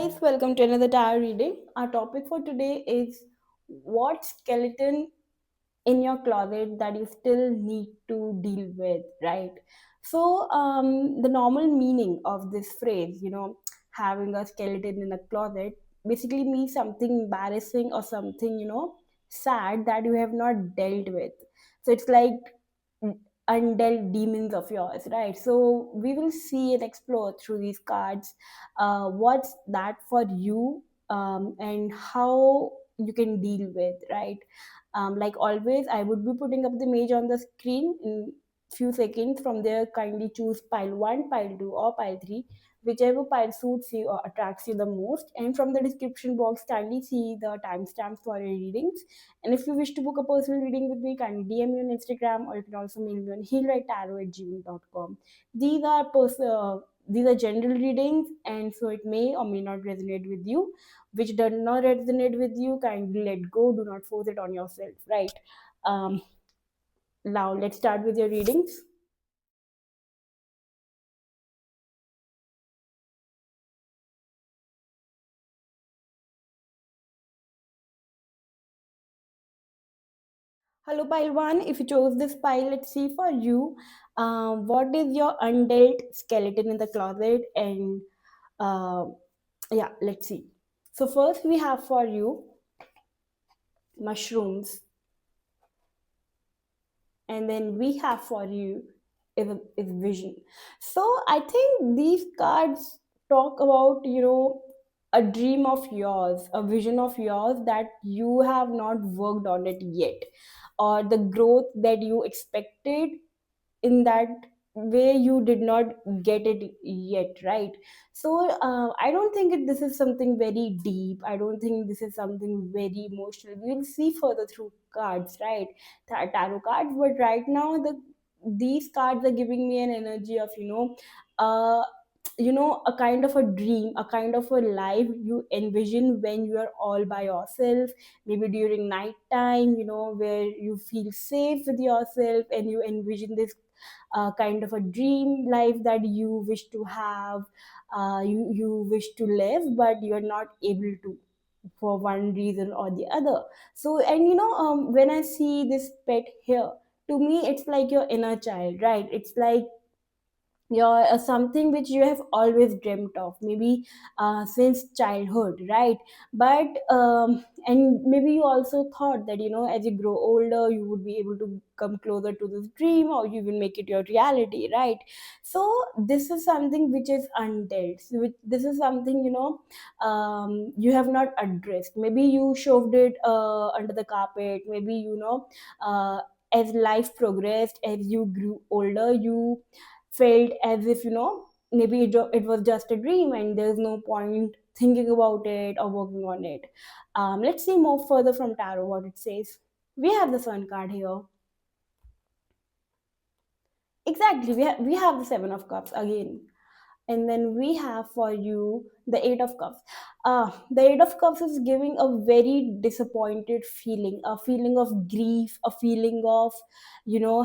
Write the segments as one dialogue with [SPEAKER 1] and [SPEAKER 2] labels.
[SPEAKER 1] guys, welcome to another tarot reading. Our topic for today is what skeleton in your closet that you still need to deal with, right? The normal meaning of this phrase, having a skeleton in a closet, basically means something embarrassing or something, sad that you have not dealt with. So it's like undealt demons of yours, right? So we will see and explore through these cards what's that for you, and how you can deal with, right? Like always, I would be putting up the image on the screen in few seconds. From there, kindly choose pile 1, pile 2, or pile 3, whichever pile suits you or attracts you the most. And from the description box, kindly see the timestamps for your readings. And if you wish to book a personal reading with me, kindly DM me on Instagram, or you can also mail me on healwritetarot@gmail.com. These are these are general readings, and so it may or may not resonate with you. Which does not resonate with you, kindly let go. Do not force it on yourself, right? Um, Now let's start with your readings. Hello, pile one. If you chose this pile, let's see for you. What is your undealt skeleton in the closet? And uh, yeah, let's see. So first we have for you mushrooms, and then we have for you is vision. So I think these cards talk about, a dream of yours, a vision of yours that you have not worked on it yet, or the growth that you expected in that way you did not get it yet, right? I don't think this is something very deep. I don't think this is something very emotional. We'll see further through cards, right? Tarot cards. But right now, these cards are giving me an energy of, uh a kind of a dream, a kind of a life you envision when you are all by yourself, maybe during night time, where you feel safe with yourself, and you envision this kind of a dream life that you wish to have, you wish to live, but you're not able to for one reason or the other. So, and when I see this pet here, to me it's like your inner child, right? It's like your something which you have always dreamt of, maybe since childhood, right? But and maybe you also thought that, as you grow older you would be able to come closer to this dream, or you will make it your reality, right? So this is something which is undealt. This is something, you have not addressed. Maybe you shoved it under the carpet. Maybe, uh, as life progressed, as you grew older, you felt as if, maybe it was just a dream and there's no point thinking about it or working on it. Let's see more further from tarot what it says. We have the sun card here. Exactly, we have the seven of cups again. And then we have for you the eight of cups. The eight of cups is giving a very disappointed feeling, a feeling of grief, a feeling of,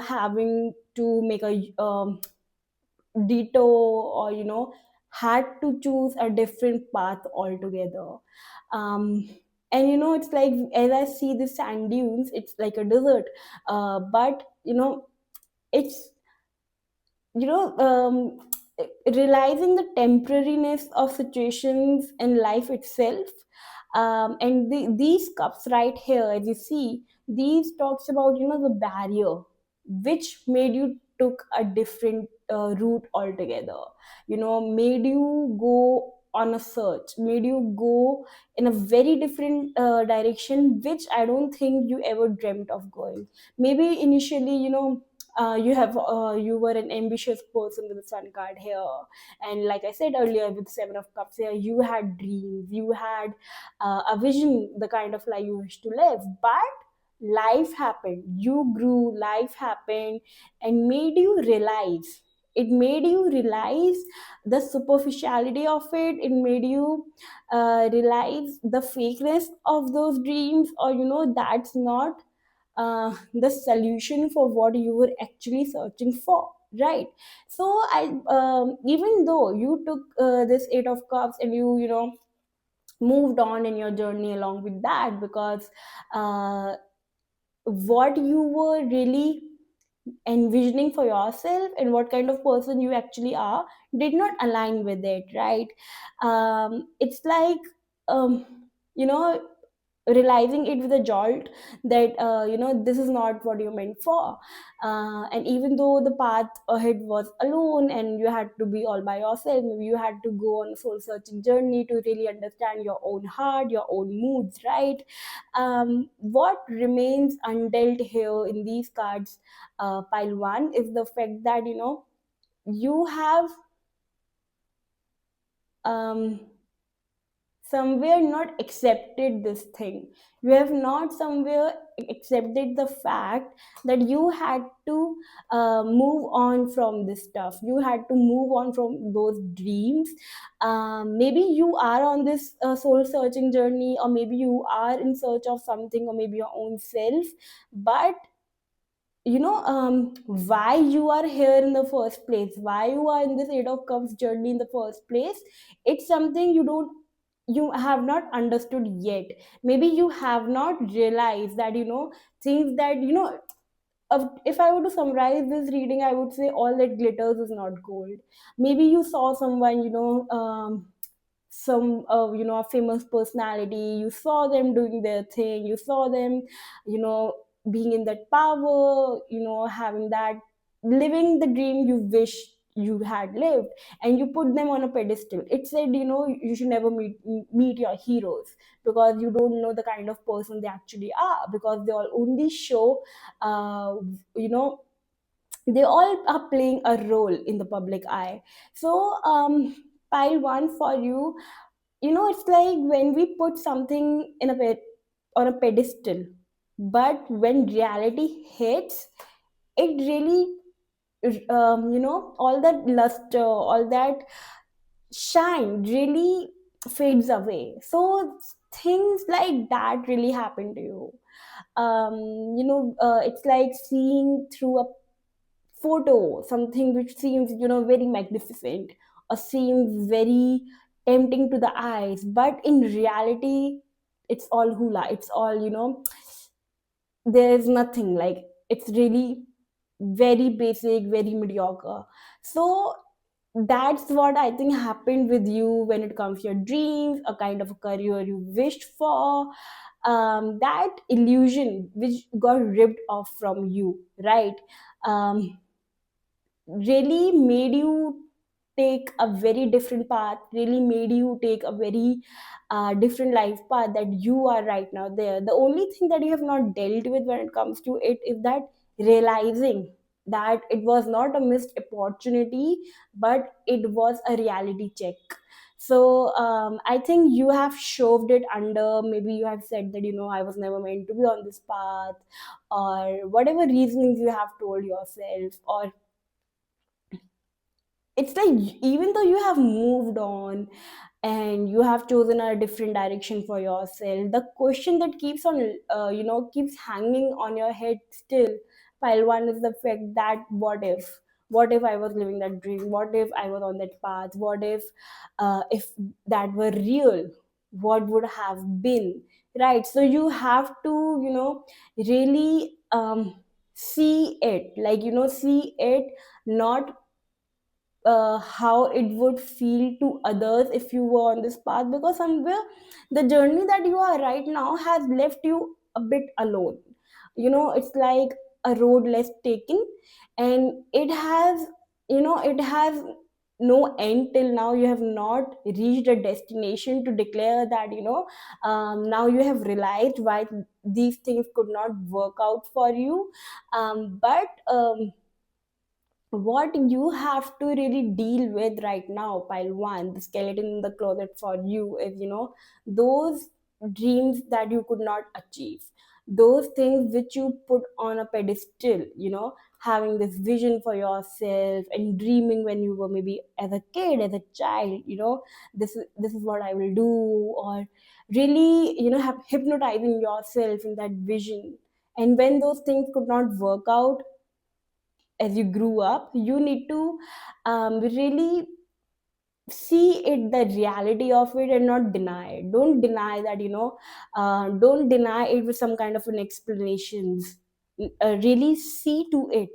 [SPEAKER 1] having to make a detour, or, had to choose a different path altogether. um and, it's like, as I see the sand dunes, it's like a desert. But, it's, you know um, realizing the temporariness of situations in life itself. And these cups right here, as you see, these talks about, the barrier which made you took a different route altogether, made you go on a search, made you go in a very different direction, which I don't think you ever dreamt of going. Maybe initially, you were an ambitious person with the sun card here, and like I said earlier, with seven of cups here, you had dreams, you had a vision, the kind of life you wish to live. But life happened, you grew, life happened, and made you realize, it made you realize the superficiality of it. It made you realize the fakeness of those dreams, or, that's not the solution for what you were actually searching for, right? So I even though you took this eight of cups, and you know moved on in your journey along with that, because uh, what you were really envisioning for yourself and what kind of person you actually are did not align with it, right? It's like, um, you know realizing it with a jolt that, this is not what you're meant for. And even though the path ahead was alone and you had to be all by yourself, maybe you had to go on a soul searching journey to really understand your own heart, your own moods, right? What remains undealt here in these cards, pile one, is the fact that, you have, um, somewhere not accepted this thing. You have not somewhere accepted the fact that you had to move on from this stuff, you had to move on from those dreams. Maybe you are on this soul searching journey, or maybe you are in search of something, or maybe your own self. But why you are here in the first place, why you are in this eight of cups journey in the first place, it's something you have not understood yet. Maybe you have not realized that, things that, if I were to summarize this reading, I would say all that glitters is not gold. Maybe you saw someone, some a famous personality, you saw them doing their thing, you saw them, you know being in that power, having that, living the dream you wish you had lived, and you put them on a pedestal. It said, you should never meet your heroes, because you don't know the kind of person they actually are, because they all only show, uh, you know they all are playing a role in the public eye. So, pile one for you, it's like when we put something in a on a pedestal, but when reality hits, it really, all that luster, all that shine really fades away. So things like that really happen to you. It's like seeing through a photo something which seems, very magnificent, or seems very tempting to the eyes, but in reality it's all hula, it's all, there's nothing, like it's really very basic, very mediocre. So that's what I think happened with you when it comes to your dreams, a kind of a career you wished for, that illusion which got ripped off from you, right? um, really made you take a very different path, really made you take a very different life path that you are right now there. The only thing that you have not dealt with when it comes to it is that realizing that it was not a missed opportunity, but it was a reality check. So, I think you have shoved it under. Maybe you have said that, I was never meant to be on this path, or whatever reasonings you have told yourself, or it's like, even though you have moved on and you have chosen a different direction for yourself, the question that keeps on, keeps hanging on your head still, pile one, is the fact that, what if I was living that dream, what if I was on that path, what if that were real, what would have been, right? So you have to, really, see it, like, see it, not how it would feel to others if you were on this path, because somewhere the journey that you are right now has left you a bit alone. It's like a road less taken, and it has no end till now. You have not reached a destination to declare that, now you have realized why these things could not work out for you. But what you have to really deal with right now, pile one, the skeleton in the closet for you, is, those dreams that you could not achieve, those things which you put on a pedestal, having this vision for yourself and dreaming when you were maybe as a kid, as a child, this is what I will do, or really, hypnotizing yourself in that vision. And when those things could not work out as you grew up, you need to really see it, the reality of it, and not deny it. Don't deny that, don't deny it with some kind of an explanations. Really see to it,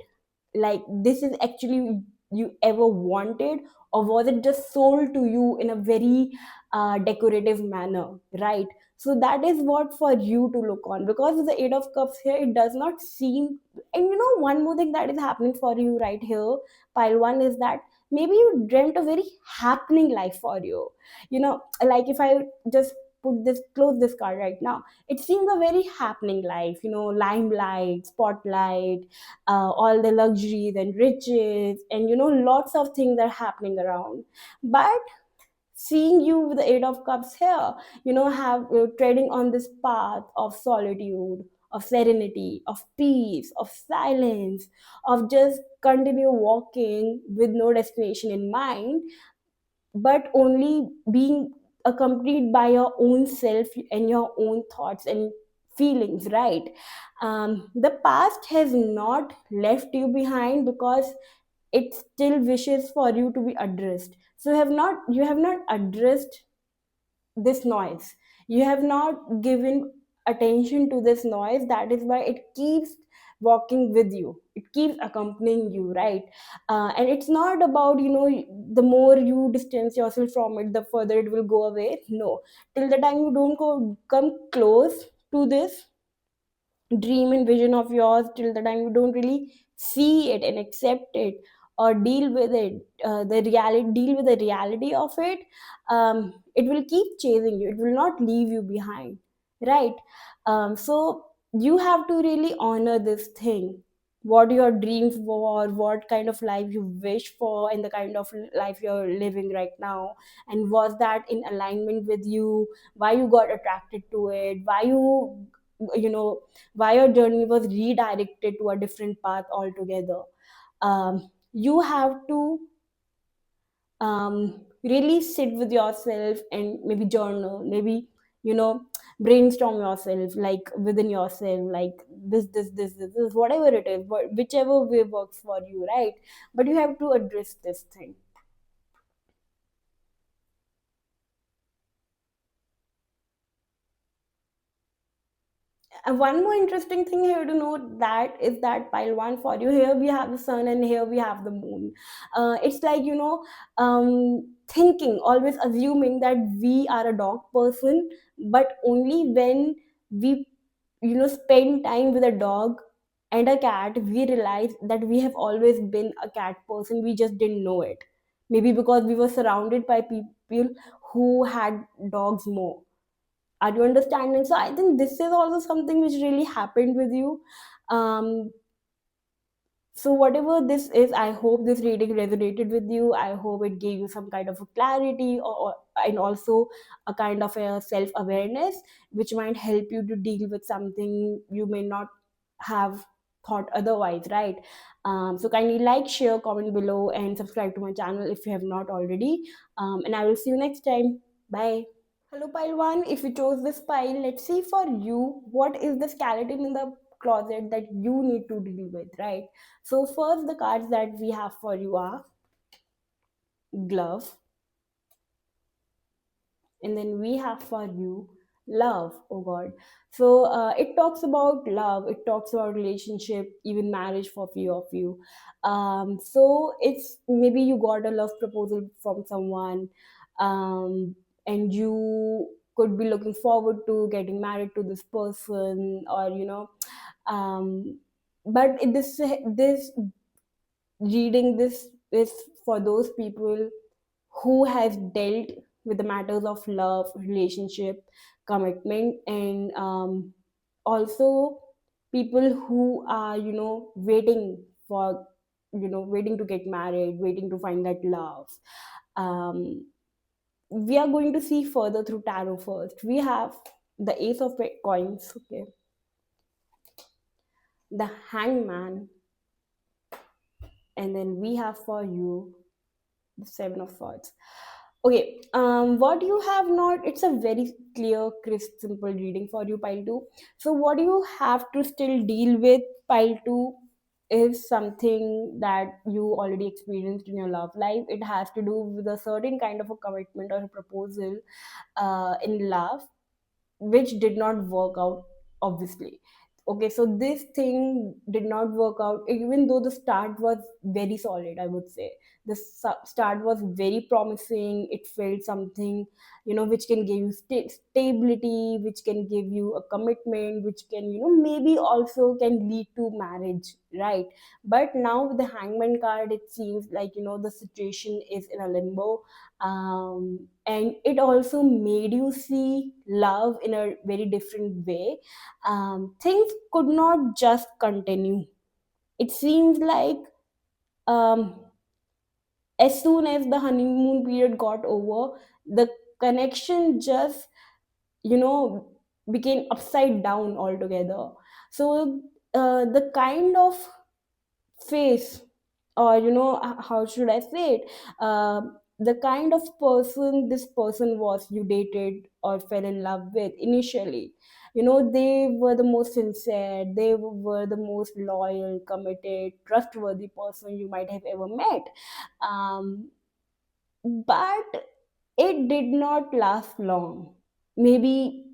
[SPEAKER 1] like, this is actually you ever wanted, or was it just sold to you in a very decorative manner, right? So that is what for you to look on, because the Eight of Cups here, it does not seem. And one more thing that is happening for you right here, pile one, is that maybe you dreamt a very happening life for you. Like, if I just close this card right now, it seems a very happening life, limelight, spotlight, all the luxuries and riches, and lots of things are happening around. But seeing you with the Eight of Cups here, have treading on this path of solitude, of serenity, of peace, of silence, of just continue walking with no destination in mind, but only being accompanied by your own self and your own thoughts and feelings, right? The past has not left you behind, because it still wishes for you to be addressed. So you have not addressed this noise. You have not given attention to this noise. That is why it keeps walking with you, it keeps accompanying you, right? And it's not about, the more you distance yourself from it, the further it will go away. No, till the time you don't come close to this dream and vision of yours, till the time you don't really see it and accept it, or deal with it, deal with the reality of it, it will keep chasing you, it will not leave you behind, right? So you have to really honor this thing, what your dreams were, what kind of life you wish for, and the kind of life you're living right now, and was that in alignment with you, why you got attracted to it, why you know why your journey was redirected to a different path altogether. You have to really sit with yourself and maybe journal, maybe brainstorm yourself, like within yourself, like this, whatever it is, whichever way works for you, right? But you have to address this thing. And one more interesting thing here to note, that is that pile one for you, here we have the sun and here we have the moon. It's like, thinking, always assuming that we are a dog person, but only when we, spend time with a dog and a cat, we realize that we have always been a cat person. We just didn't know it. Maybe because we were surrounded by people who had dogs more. Are you understanding? So I think this is also something which really happened with you. um so whatever this is, I hope this reading resonated with you. I hope it gave you some kind of a clarity, and also a kind of a self awareness, which might help you to deal with something you may not have thought otherwise, right? So kindly like, share, comment below, and subscribe to my channel if you have not already. And I will see you next time. Bye. Hello, pile one. If you chose this pile, let's see for you what is the skeleton in the closet that you need to deal with, right? So, first, the cards that we have for you are glove, and then we have for you love. Oh God. So, it talks about love, it talks about relationship, even marriage for few of you. So, it's maybe you got a love proposal from someone, and you could be looking forward to getting married to this person, or um but this reading, this is for those people who has dealt with the matters of love, relationship, commitment, and also people who are, waiting to get married, waiting to find that love. um, we are going to see further through tarot. First we have the Ace of Coins, okay, the Hangman, and then we have for you the Seven of Swords. Okay, what you have not, it's a very clear, crisp, simple reading for you, pile two. So, what you have to still deal with, pile two, is something that you already experienced in your love life. It has to do with a certain kind of a commitment or a proposal in love, which did not work out, obviously. Okay, so this thing did not work out, even though the start was very solid, I would say. The start was very promising. It felt something, which can give you stability, which can give you a commitment, which can, maybe also can lead to marriage, right? But now with the hangman card, it seems like, the situation is in a limbo. And it also made you see love in a very different way. Things could not just continue. It seems like, um, as soon as the honeymoon period got over, the connection just, you know became upside down altogether. So the kind of face, or how should I say it, the kind of person this person was, you dated or fell in love with initially, they were the most sincere, they were the most loyal, committed, trustworthy person you might have ever met. Um, but it did not last long, maybe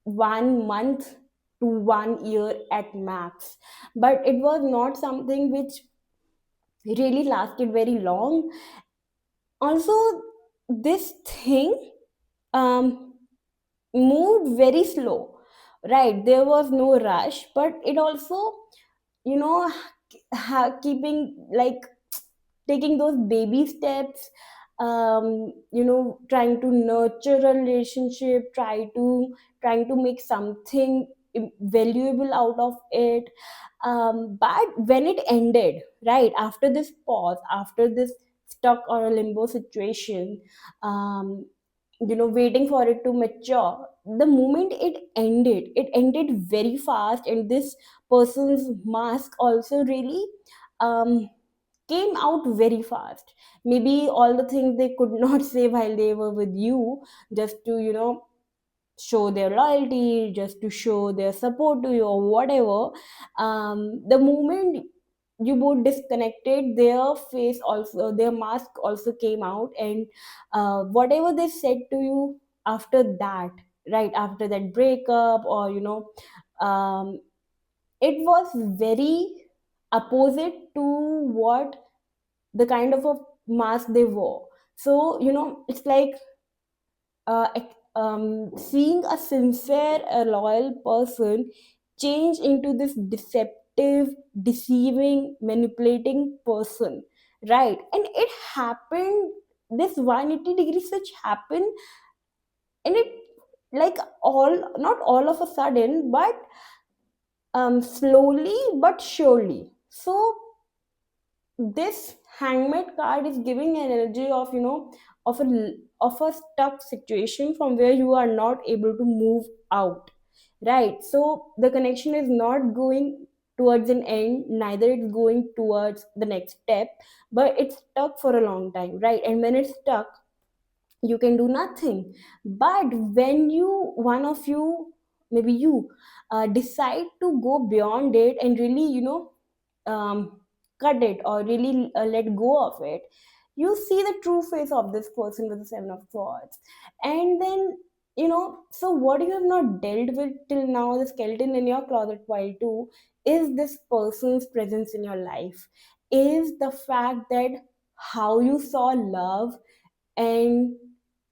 [SPEAKER 1] 1 month to 1 year at max. But it was not something which really lasted very long. Also, this thing um, moved very slow, right? There was no rush, but it also, you know keeping like taking those baby steps, trying to nurture a relationship, trying to make something valuable out of it. But when it ended, right after this pause, after this stuck or a limbo situation, waiting for it to mature, the moment it ended very fast, and this person's mask also really um came out very fast. Maybe all the things they could not say while they were with you, just to show their loyalty, just to show their support to you or whatever. The moment you both disconnected, their face also, their mask also came out, and whatever they said to you after that, right after that breakup, or it was very opposite to what the kind of a mask they wore. So it's like seeing a sincere, a loyal person change into this deceptive, deceiving, manipulating person, right? And it happened, this 180 degree switch happened, and it, like, all not all of a sudden, but slowly but surely. So this hangman card is giving an energy of, of a stuck situation from where you are not able to move out, right? So the connection is not going towards an end, neither it's going towards the next step, but it's stuck for a long time, right? And when it's stuck, you can do nothing. But when you one of you, maybe you, decide to go beyond it and really, cut it, or really let go of it, you see the true face of this person with the seven of swords. And then, so what you have not dealt with till now, the skeleton in your closet while too, is this person's presence in your life, is the fact that how you saw love, and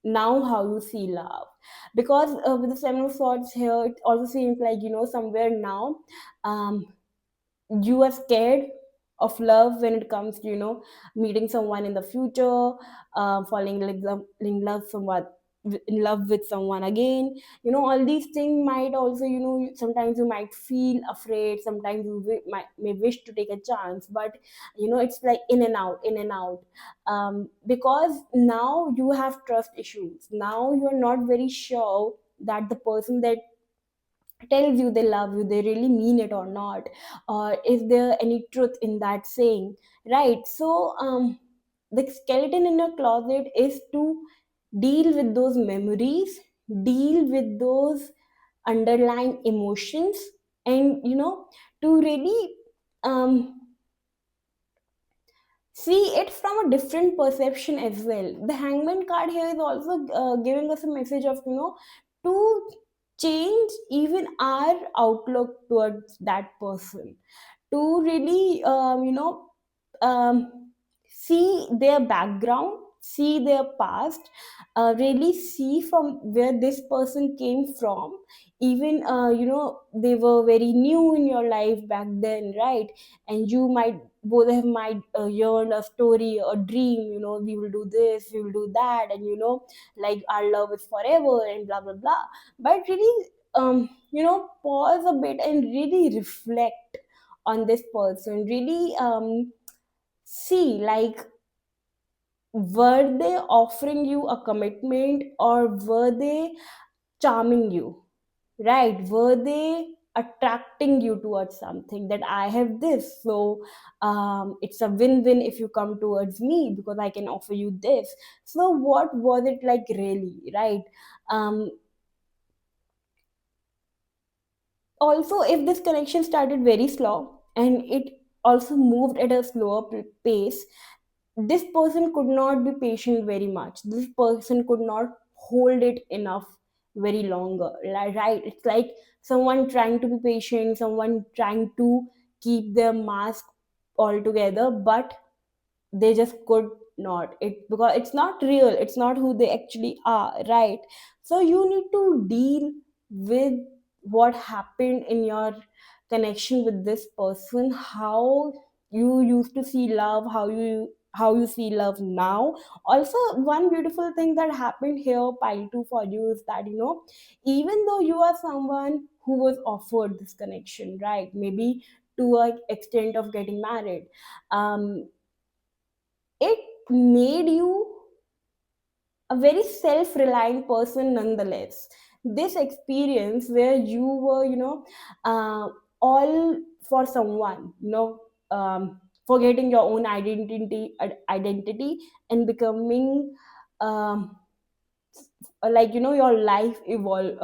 [SPEAKER 1] now how you see love. Because with the seven of swords here, it also seems like, somewhere now, um you are scared of love when it comes to, meeting someone in the future, falling in love someone, in love with someone again. All these things might also, sometimes you might feel afraid, sometimes you may wish to take a chance, but it's like in and out, in and out. Because now you have trust issues, now you are not very sure that the person that tells you they love you, they really mean it or not, or is there any truth in that saying, right? So the skeleton in your closet is to deal with those memories, deal with those underlying emotions, and to really, um see it from a different perception as well. The hangman card here is also giving us a message of, to change even our outlook towards that person, to really um, see their background, see their past, really see from where this person came from. Even they were very new in your life back then, right? And you might both have might yearn a story, a dream, we will do this, we will do that, and like our love is forever and blah blah blah. But really, pause a bit and really reflect on this person, really see, like, were they offering you a commitment, or were they charming you, right? Were they attracting you towards something, that I have this, so it's a win-win if you come towards me because I can offer you this. So what was it like really, right? um, Also, if this connection started very slow and it also moved at a slower pace, this person could not be patient very much, this person could not hold it enough very longer, right? It's like someone trying to be patient, someone trying to keep their mask all together, but they just could not, it because it's not real, it's not who they actually are, right? So you need to deal with what happened in your connection with this person, how you used to see love, how you see love now. Also, one beautiful thing that happened here, pile 2, for you is that, even though you are someone who was offered this connection, right, maybe to an extent of getting married, um it made you a very self-reliant person nonetheless. This experience where you were, uh, all for someone, forgetting your own identity and becoming, um, like, your life evolve,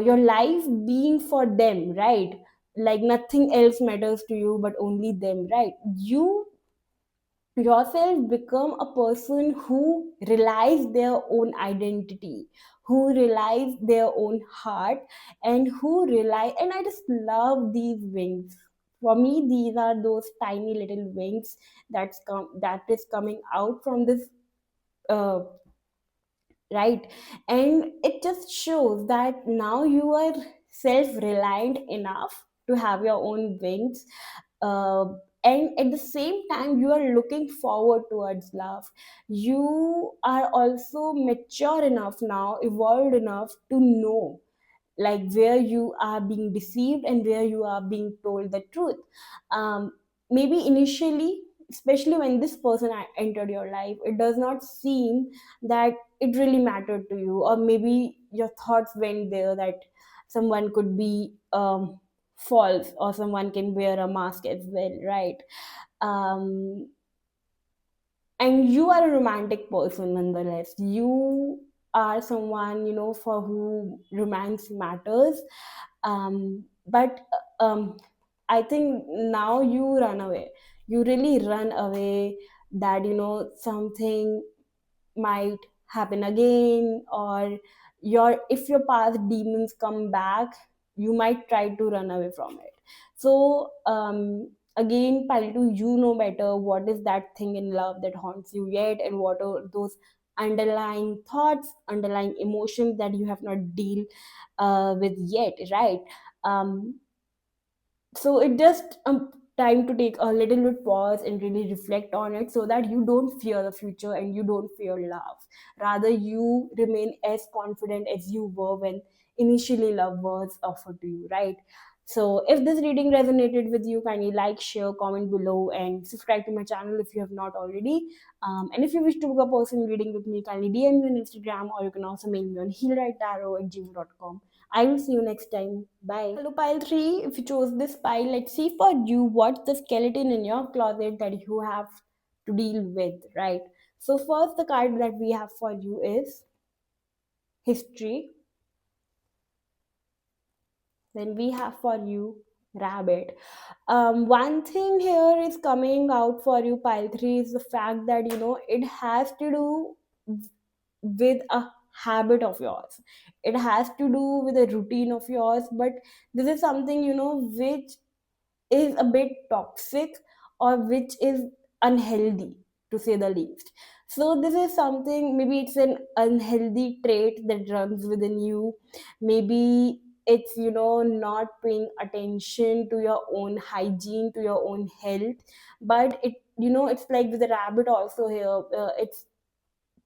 [SPEAKER 1] your life being for them, right? Like nothing else matters to you but only them, right? You yourself become a person who realize their own identity, who realize their own heart, and who rely, and I just love these wings. For me, these are those tiny little wings that is coming out from this, uh, right? And it just shows that now you are self-reliant enough to have your own wings, uh, and at the same time you are looking forward towards love. You are also mature enough now, evolved enough to know, like, where you are being deceived and where you are being told the truth. um, Maybe initially, especially when this person entered your life, it does not seem that it really mattered to you, or maybe your thoughts went there that someone could be false, or someone can wear a mask as well, right? um, and you are a romantic person nonetheless. You are someone, for who romance matters. But I think now you run away, you really run away, that something might happen again, or your if your past demons come back, you might try to run away from it. So again, Palitu, you know better what is that thing in love that haunts you yet, and what are those underlying thoughts, underlying emotions that you have not deal with yet, right? um, so it just time to take a little bit pause and really reflect on it, so that you don't fear the future and you don't fear love. Rather, you remain as confident as you were when initially love was offered to you, right? So if this reading resonated with you, kindly like, share, comment below, and subscribe to my channel if you have not already. And if you wish to book a personal reading with me, kindly DM me on Instagram, or you can also mail me on healwritetarot@gmail.com. I will see you next time. Bye. Hello, pile 3. If you chose this pile, let's see for you what's the skeleton in your closet that you have to deal with, right? So, first, the card that we have for you is history. Then we have for you Rabbit. One thing here is coming out for you, pile 3, is the fact that it has to do with a habit of yours. It has to do with a routine of yours, but this is something which is a bit toxic, or which is unhealthy, to say the least. So this is something, maybe it's an unhealthy trait that runs within you. Maybe it's not paying attention to your own hygiene, to your own health. But it's like with the rabbit also here, it's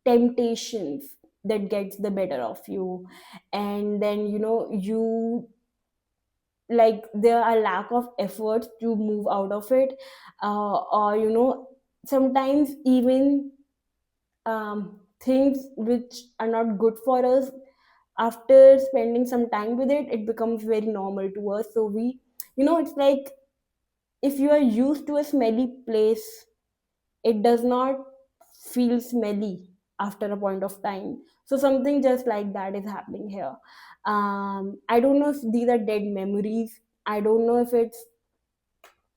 [SPEAKER 1] temptations that gets the better of you. And then you, like, there are lack of efforts to move out of it. Or sometimes even things which are not good for us, after spending some time with it, it becomes very normal to us. So we, it's like, if you are used to a smelly place, it does not feel smelly after a point of time. So something just like that is happening here. I don't know if these are dead memories. I don't know if it's,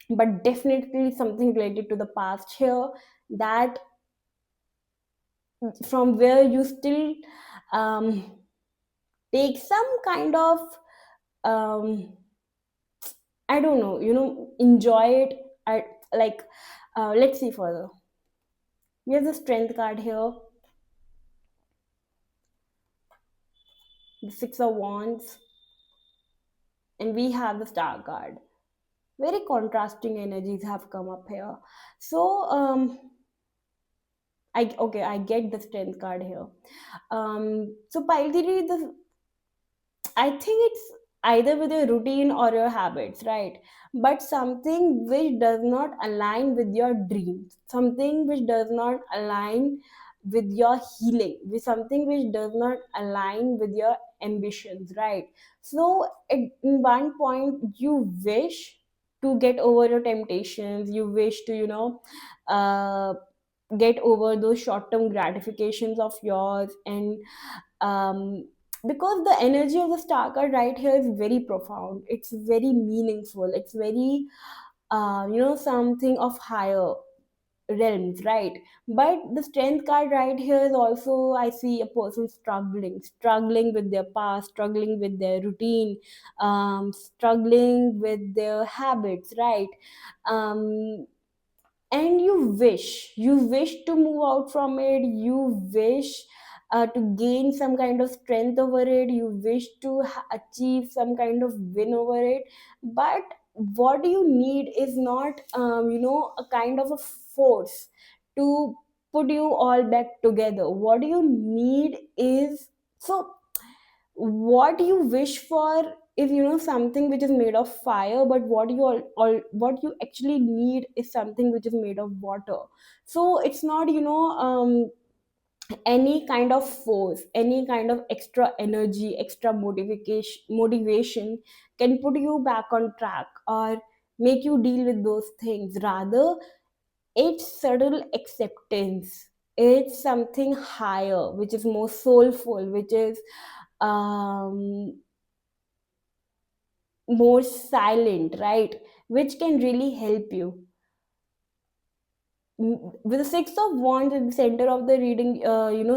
[SPEAKER 1] but definitely something related to the past here, that from where you still um, take some kind of, um, I don't know, enjoy it. Like, let's see further. We have the strength card here, the 6 of Wands, and we have the Star card. Very contrasting energies have come up here. So, I get the strength card here. So Pailgiri, I think it's either with your routine or your habits, right? But something which does not align with your dreams, something which does not align with your healing, with something which does not align with your ambitions, right? So in one point, you wish to get over your temptations, you wish to, uh, get over those short term gratifications of yours. And um, because the energy of the star card right here is very profound, it's very meaningful, it's very something of higher realms, right? But the strength card right here is also, I see a person struggling with their past, struggling with their routine, struggling with their habits, right? um and you wish to move out from it, you wish to gain some kind of strength over it, you wish to achieve some kind of win over it. But what you need is not a kind of a force to put you all back together. What you need is, so what you wish for is something which is made of fire, but what you actually need is something which is made of water. So it's not any kind of force, any kind of extra energy, extra motivation can put you back on track or make you deal with those things. Rather, it's subtle acceptance, it's something higher, which is more soulful, which is um more silent, right? Which can really help you. With the 6 of Wands at the center of the reading,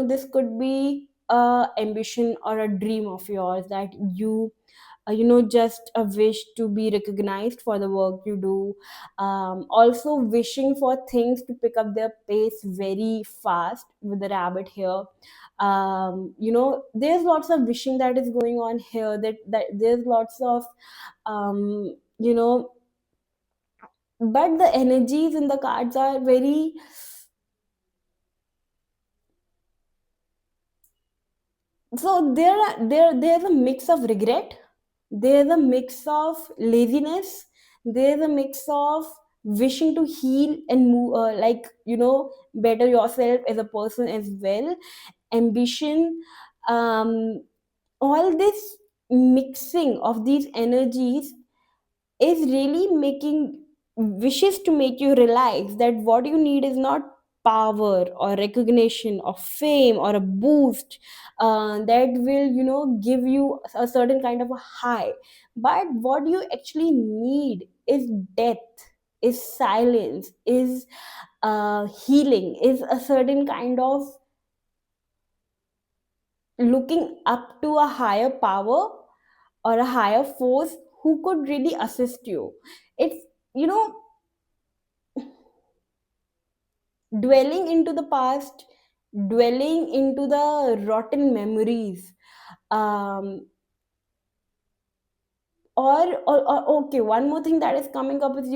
[SPEAKER 1] this could be a ambition or a dream of yours, that you just a wish to be recognized for the work you do. Also wishing for things to pick up their pace very fast with the rabbit here. There's lots of wishing that is going on here, that there's lots of um you know but the energies in the cards are very, so there's a mix of regret, there's a mix of laziness, there's a mix of wishing to heal and move, better yourself as a person as well, ambition. um all this mixing of these energies is really making wishes to make you realize that what you need is not power or recognition or fame or a boost that will, give you a certain kind of a high. But what you actually need is depth, is silence, is healing, is a certain kind of looking up to a higher power or a higher force who could really assist you. It's, you know dwelling into the past, dwelling into the rotten memories, um or okay, one more thing that is coming up is,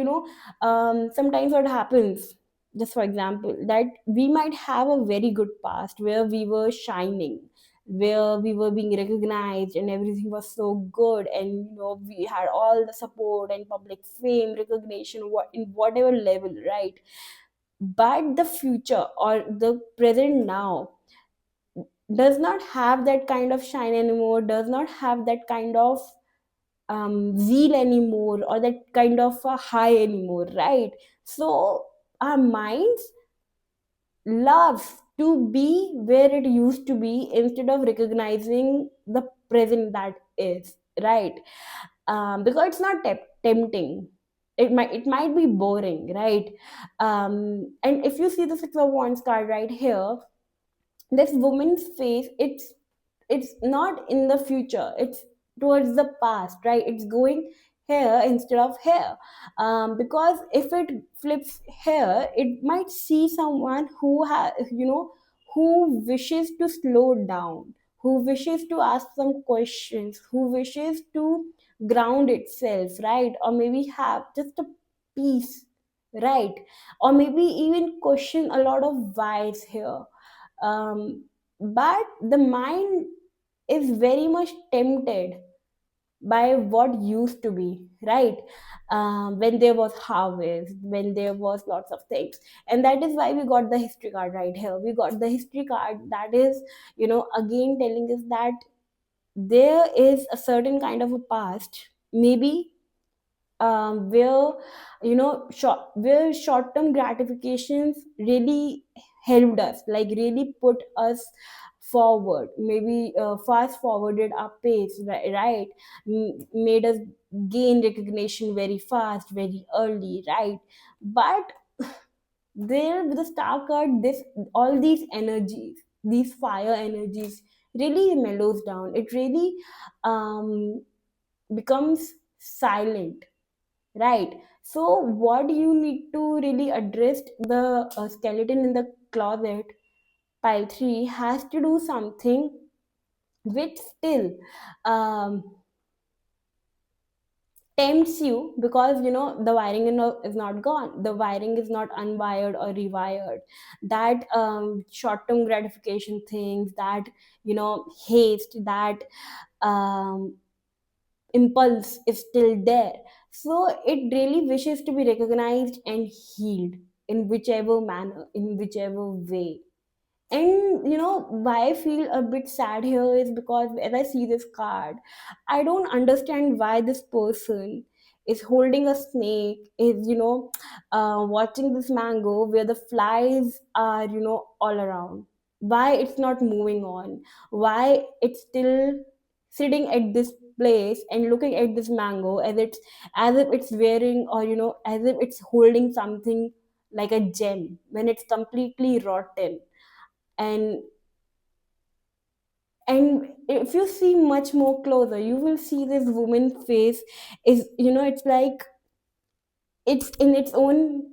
[SPEAKER 1] sometimes what happens, just for example, that we might have a very good past where we were shining, where we were being recognized and everything was so good, and we had all the support and public fame, recognition, in whatever level, right? But the future or the present now does not have that kind of shine anymore, does not have that kind of zeal anymore, or that kind of a high anymore, right? So our minds loves to be where it used to be instead of recognizing the present that is, right? Because it's not tempting, it might be boring, right? And if you see the Six of Wands card right here, this woman's face, it's not in the future, it's towards the past, right? It's going here instead of here. Because if it flips here, it might see someone who has, who wishes to slow down, who wishes to ask some questions, who wishes to ground itself, right? Or maybe have just a peace, right? Or maybe even question a lot of whys here. But the mind is very much tempted by what used to be, right? When there was harvest, when there was lots of things. And that is why we got the history card right here. We got the history card that is, again telling us that there is a certain kind of a past, maybe, where, where short term gratifications really helped us, like really put us forward, maybe fast forwarded our pace, right? Made us gain recognition very fast, very early, right? But there with the star card, this all these energies, these fire energies really mellows down, it really um becomes silent, right? So what you need to really address, the skeleton in the closet, pile 3 has to do something which still um, tempts you, because the wiring is not gone, the wiring is not unwired or rewired. That short-term gratification things, that haste, that um, impulse is still there. So it really wishes to be recognized and healed in whichever manner, in whichever way. And why I feel a bit sad here is because as I see this card, I don't understand why this person is holding a snake, is watching this mango where the flies are all around. Why it's not moving on? Why it's still sitting at this place and looking at this mango as if it's wearing, or as if it's holding something like a gem when it's completely rotten. And and if you see much more closer, you will see this woman's face is, it's like it's in its own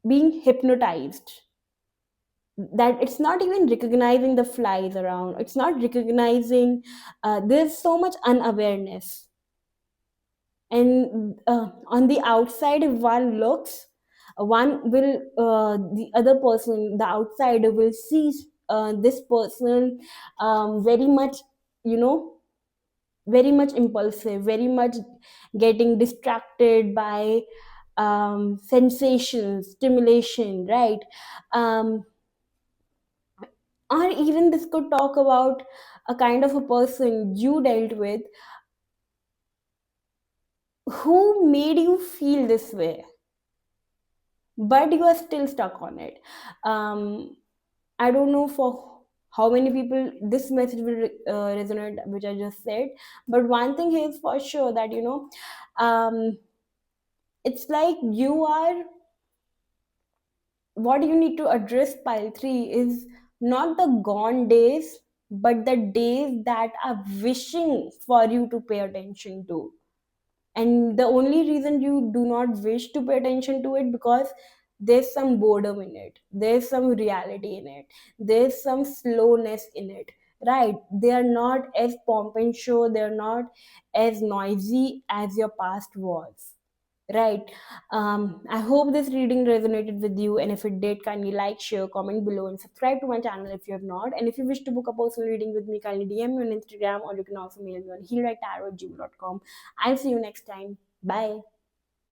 [SPEAKER 1] being hypnotized, that it's not even recognizing the flies around, it's not recognizing, there's so much unawareness. And on the outside, if one looks, one will, the other person, the outsider will see this person very much, you know very much impulsive, very much getting distracted by sensations, stimulation, right? um, or even this could talk about a kind of a person you dealt with who made you feel this way, but you are still stuck on it. I don't know for how many people this message will resonate, which I just said, but one thing is for sure that it's like you are, what you need to address pile 3 is not the gone days, but the days that are wishing for you to pay attention to. And the only reason you do not wish to pay attention to it, because there's some boredom in it, there's some reality in it, there's some slowness in it, right? They are not as pomp and show, they're not as noisy as your past was, right? I hope this reading resonated with you, and if it did, kindly like, share, comment below, and subscribe to my channel if you have not. And if you wish to book a personal reading with me, kindly DM me on Instagram, or you can also mail me on healwrite.tarot@gmail.com. I'll see you next time. Bye.